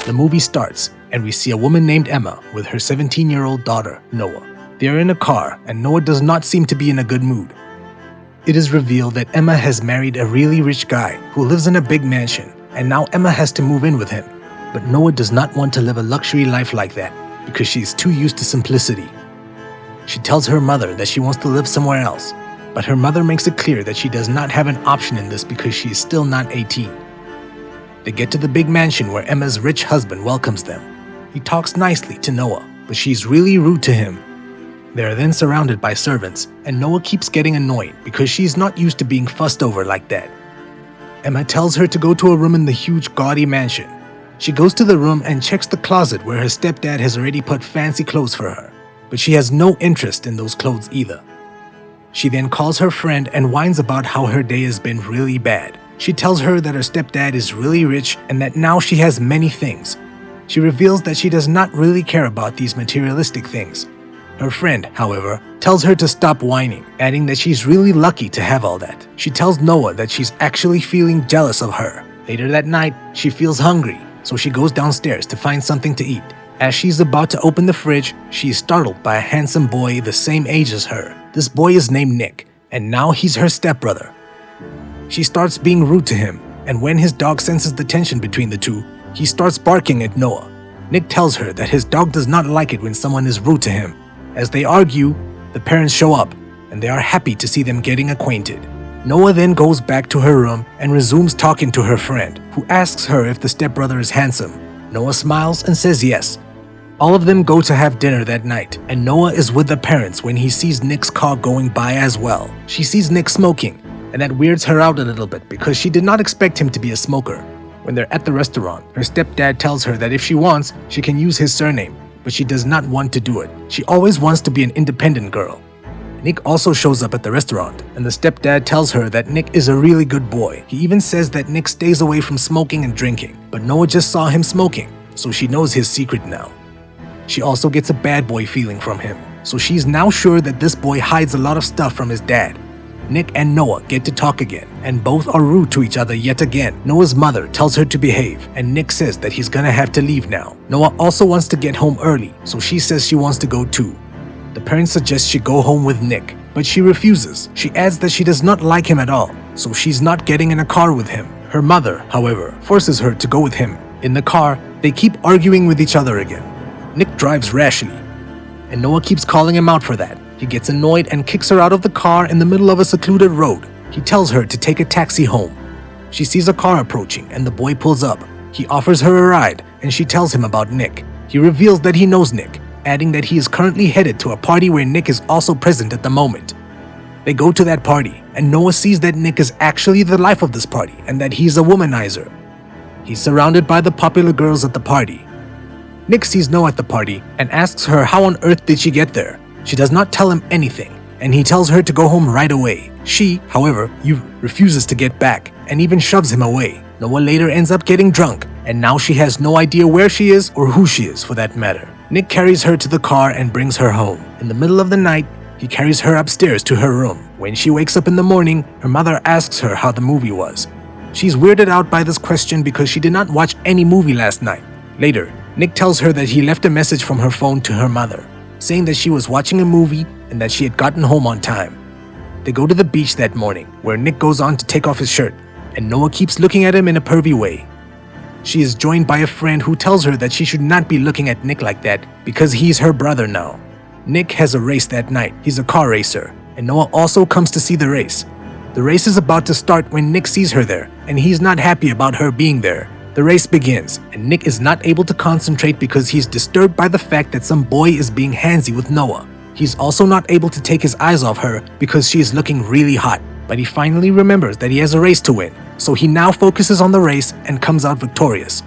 The movie starts, and we see a woman named Emma with her 17-year-old daughter, Noah. They are in a car, and Noah does not seem to be in a good mood. It is revealed that Emma has married a really rich guy who lives in a big mansion, and now Emma has to move in with him. But Noah does not want to live a luxury life like that because she is too used to simplicity. She tells her mother that she wants to live somewhere else, but her mother makes it clear that she does not have an option in this because she is still not 18. They get to the big mansion where Emma's rich husband welcomes them. He talks nicely to Noah, but she's really rude to him. They are then surrounded by servants, and Noah keeps getting annoyed because she's not used to being fussed over like that. Emma tells her to go to a room in the huge gaudy mansion. She goes to the room and checks the closet where her stepdad has already put fancy clothes for her, but she has no interest in those clothes either. She then calls her friend and whines about how her day has been really bad. She tells her that her stepdad is really rich and that now she has many things. She reveals that she does not really care about these materialistic things. Her friend, however, tells her to stop whining, adding that she's really lucky to have all that. She tells Noah that she's actually feeling jealous of her. Later that night, she feels hungry, so she goes downstairs to find something to eat. As she's about to open the fridge, she is startled by a handsome boy the same age as her. This boy is named Nick, and now he's her stepbrother. She starts being rude to him, and when his dog senses the tension between the two, he starts barking at Noah. Nick tells her that his dog does not like it when someone is rude to him. As they argue, the parents show up, and they are happy to see them getting acquainted. Noah then goes back to her room and resumes talking to her friend, who asks her if the stepbrother is handsome. Noah smiles and says yes. All of them go to have dinner that night, and Noah is with the parents when he sees Nick's car going by as well. She sees Nick smoking, and that weirds her out a little bit because she did not expect him to be a smoker. When they're at the restaurant, her stepdad tells her that if she wants, she can use his surname, but she does not want to do it. She always wants to be an independent girl. Nick also shows up at the restaurant, and the stepdad tells her that Nick is a really good boy. He even says that Nick stays away from smoking and drinking, but Noah just saw him smoking, so she knows his secret now. She also gets a bad boy feeling from him, so she's now sure that this boy hides a lot of stuff from his dad. Nick and Noah get to talk again, and both are rude to each other yet again. Noah's mother tells her to behave, and Nick says that he's gonna have to leave now. Noah also wants to get home early, so she says she wants to go too. The parents suggest she go home with Nick, but she refuses. She adds that she does not like him at all, so she's not getting in a car with him. Her mother, however, forces her to go with him. In the car, they keep arguing with each other again. Nick drives rashly, and Noah keeps calling him out for that. He gets annoyed and kicks her out of the car in the middle of a secluded road. He tells her to take a taxi home. She sees a car approaching, and the boy pulls up. He offers her a ride, and she tells him about Nick. He reveals that he knows Nick, adding that he is currently headed to a party where Nick is also present at the moment. They go to that party, and Noah sees that Nick is actually the life of this party and that he's a womanizer. He's surrounded by the popular girls at the party. Nick sees Noah at the party and asks her how on earth did she get there. She does not tell him anything, and he tells her to go home right away. She, however, refuses to get back and even shoves him away. Noah later ends up getting drunk, and now she has no idea where she is or who she is for that matter. Nick carries her to the car and brings her home. In the middle of the night, he carries her upstairs to her room. When she wakes up in the morning, her mother asks her how the movie was. She's weirded out by this question because she did not watch any movie last night. Later, Nick tells her that he left a message from her phone to her mother, saying that she was watching a movie and that she had gotten home on time. They go to the beach that morning, where Nick goes on to take off his shirt, and Noah keeps looking at him in a pervy way. She is joined by a friend who tells her that she should not be looking at Nick like that because he's her brother now. Nick has a race that night. He's a car racer, and Noah also comes to see the race. The race is about to start when Nick sees her there, and he's not happy about her being there. The race begins, and Nick is not able to concentrate because he's disturbed by the fact that some boy is being handsy with Noah. He's also not able to take his eyes off her because she is looking really hot. But he finally remembers that he has a race to win, so he now focuses on the race and comes out victorious.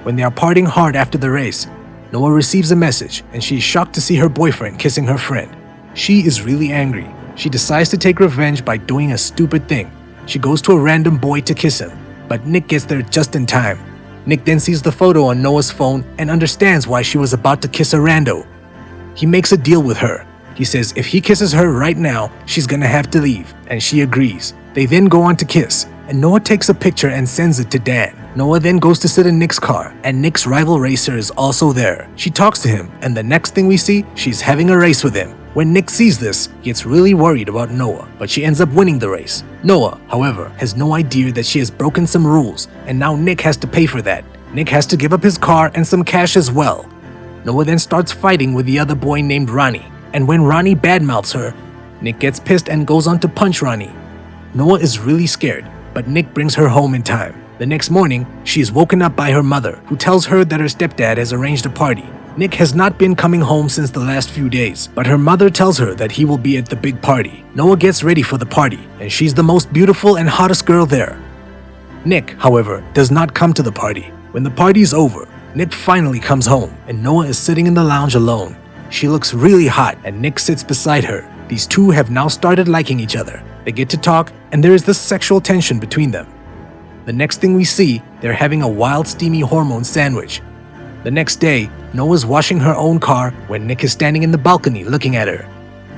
When they are partying hard after the race, Noah receives a message, and she is shocked to see her boyfriend kissing her friend. She is really angry. She decides to take revenge by doing a stupid thing. She goes to a random boy to kiss him, but Nick gets there just in time. Nick then sees the photo on Noah's phone and understands why she was about to kiss a rando. He makes a deal with her. He says if he kisses her right now, she's gonna have to leave, and she agrees. They then go on to kiss. and Noah takes a picture and sends it to Dan. Noah then goes to sit in Nick's car, and Nick's rival racer is also there. She talks to him, and the next thing we see, she's having a race with him. When Nick sees this, he gets really worried about Noah, but she ends up winning the race. Noah, however, has no idea that she has broken some rules, and now Nick has to pay for that. Nick has to give up his car and some cash as well. Noah then starts fighting with the other boy named Ronnie, and when Ronnie badmouths her, Nick gets pissed and goes on to punch Ronnie. Noah is really scared, but Nick brings her home in time. The next morning, she is woken up by her mother, who tells her that her stepdad has arranged a party. Nick has not been coming home since the last few days, but her mother tells her that he will be at the big party. Noah gets ready for the party, and she's the most beautiful and hottest girl there. Nick, however, does not come to the party. When the party is over, Nick finally comes home, and Noah is sitting in the lounge alone. She looks really hot, and Nick sits beside her. These two have now started liking each other. They get to talk, and there is this sexual tension between them. The next thing we see, they're having a wild steamy hormone sandwich. The next day, Noah's washing her own car when Nick is standing in the balcony looking at her.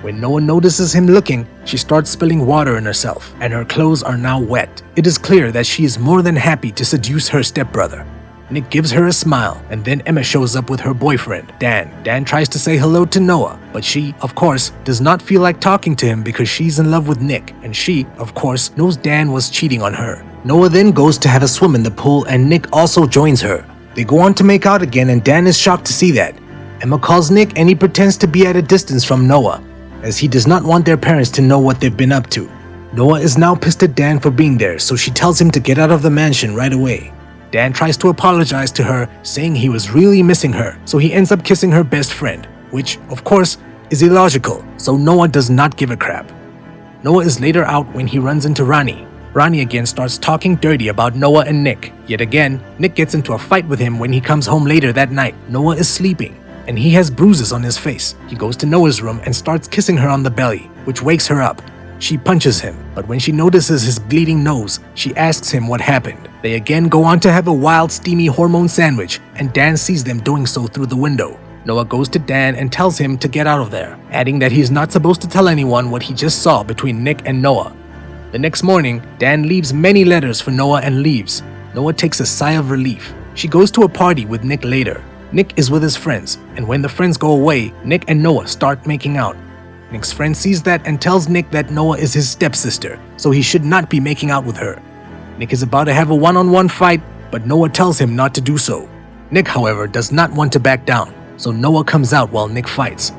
When Noah notices him looking, she starts spilling water on herself, and her clothes are now wet. It is clear that she is more than happy to seduce her stepbrother. Nick gives her a smile, and then Emma shows up with her boyfriend, Dan. Dan tries to say hello to Noah, but she, of course, does not feel like talking to him because she's in love with Nick, and she, of course, knows Dan was cheating on her. Noah then goes to have a swim in the pool, and Nick also joins her. They go on to make out again, and Dan is shocked to see that. Emma calls Nick, and he pretends to be at a distance from Noah, as he does not want their parents to know what they've been up to. Noah is now pissed at Dan for being there, so she tells him to get out of the mansion right away. Dan tries to apologize to her, saying he was really missing her, so he ends up kissing her best friend, which, of course, is illogical, so Noah does not give a crap. Noah is later out when he runs into Ronnie. Ronnie again starts talking dirty about Noah and Nick. Yet again, Nick gets into a fight with him when he comes home later that night. Noah is sleeping, and he has bruises on his face. He goes to Noah's room and starts kissing her on the belly, which wakes her up. She punches him, but when she notices his bleeding nose, she asks him what happened. They again go on to have a wild steamy hormone sandwich, and Dan sees them doing so through the window. Noah goes to Dan and tells him to get out of there, adding that he is not supposed to tell anyone what he just saw between Nick and Noah. The next morning, Dan leaves many letters for Noah and leaves. Noah takes a sigh of relief. She goes to a party with Nick later. Nick is with his friends, and when the friends go away, Nick and Noah start making out. Nick's friend sees that and tells Nick that Noah is his stepsister, so he should not be making out with her. Nick is about to have a one-on-one fight, but Noah tells him not to do so. Nick, however, does not want to back down, so Noah comes out while Nick fights.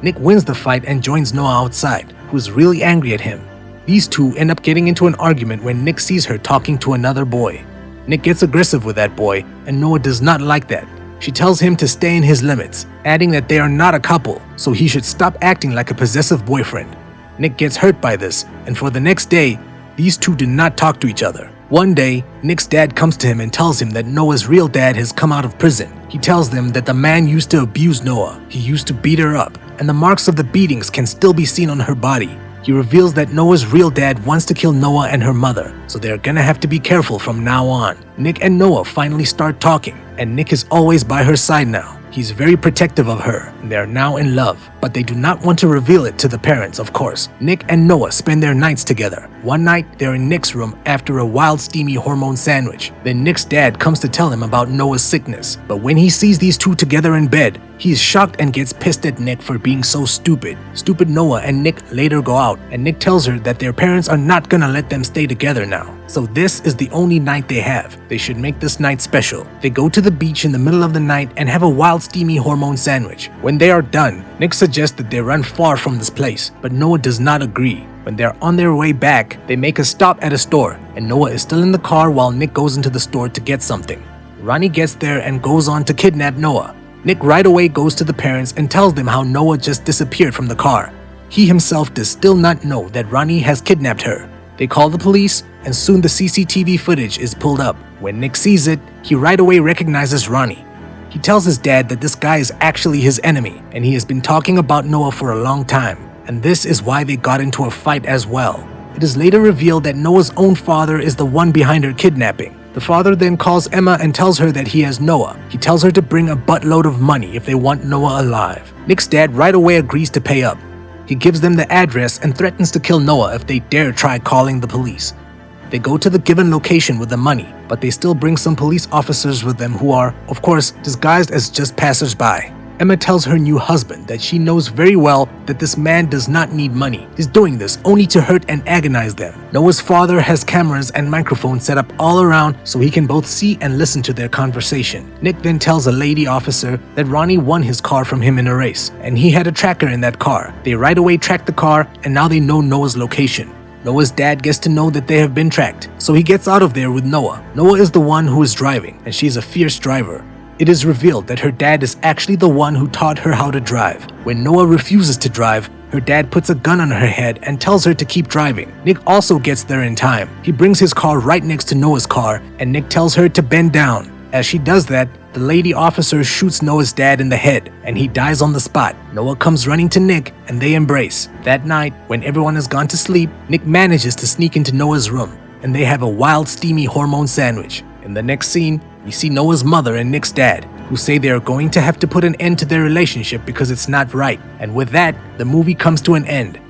Nick wins the fight and joins Noah outside, who is really angry at him. These two end up getting into an argument when Nick sees her talking to another boy. Nick gets aggressive with that boy, and Noah does not like that. She tells him to stay in his limits, adding that they are not a couple, so he should stop acting like a possessive boyfriend. Nick gets hurt by this, and for the next day, these two do not talk to each other. One day, Nick's dad comes to him and tells him that Noah's real dad has come out of prison. He tells them that the man used to abuse Noah. He used to beat her up, and the marks of the beatings can still be seen on her body. He reveals that Noah's real dad wants to kill Noah and her mother, so they're gonna have to be careful from now on. Nick and Noah finally start talking, and Nick is always by her side now. He's very protective of her, and they are now in love, but they do not want to reveal it to the parents, of course. Nick and Noah spend their nights together. One night, they're in Nick's room after a wild steamy hormone sandwich. Then Nick's dad comes to tell him about Noah's sickness, but when he sees these two together in bed, he is shocked and gets pissed at Nick for being so stupid. Stupid Noah and Nick later go out, and Nick tells her that their parents are not gonna let them stay together now. So this is the only night they have. They should make this night special. They go to the beach in the middle of the night and have a wild steamy hormone sandwich. When they are done, Nick suggests that they run far from this place, but Noah does not agree. When they're on their way back, they make a stop at a store, and Noah is still in the car while Nick goes into the store to get something. Ronnie gets there and goes on to kidnap Noah. Nick right away goes to the parents and tells them how Noah just disappeared from the car. He himself does still not know that Ronnie has kidnapped her. They call the police, and soon the CCTV footage is pulled up. When Nick sees it, he right away recognizes Ronnie. He tells his dad that this guy is actually his enemy, and he has been talking about Noah for a long time, and this is why they got into a fight as well. It is later revealed that Noah's own father is the one behind her kidnapping. The father then calls Emma and tells her that he has Noah. He tells her to bring a buttload of money if they want Noah alive. Nick's dad right away agrees to pay up. He gives them the address and threatens to kill Noah if they dare try calling the police. They go to the given location with the money, but they still bring some police officers with them who are, of course, disguised as just passers-by. Emma tells her new husband that she knows very well that this man does not need money. He's doing this only to hurt and agonize them. Noah's father has cameras and microphones set up all around so he can both see and listen to their conversation. Nick then tells a lady officer that Ronnie won his car from him in a race, and he had a tracker in that car. They right away track the car, and now they know Noah's location. Noah's dad gets to know that they have been tracked, so he gets out of there with Noah. Noah is the one who is driving, and she's a fierce driver. It is revealed that her dad is actually the one who taught her how to drive. When Noah refuses to drive, her dad puts a gun on her head and tells her to keep driving. Nick also gets there in time. He brings his car right next to Noah's car, and Nick tells her to bend down. As she does that, the lady officer shoots Noah's dad in the head, and he dies on the spot. Noah comes running to Nick, and they embrace. That night, when everyone has gone to sleep, Nick manages to sneak into Noah's room, and they have a wild, steamy hormone sandwich. In the next scene, we see Noah's mother and Nick's dad, who say they are going to have to put an end to their relationship because it's not right. And with that, the movie comes to an end.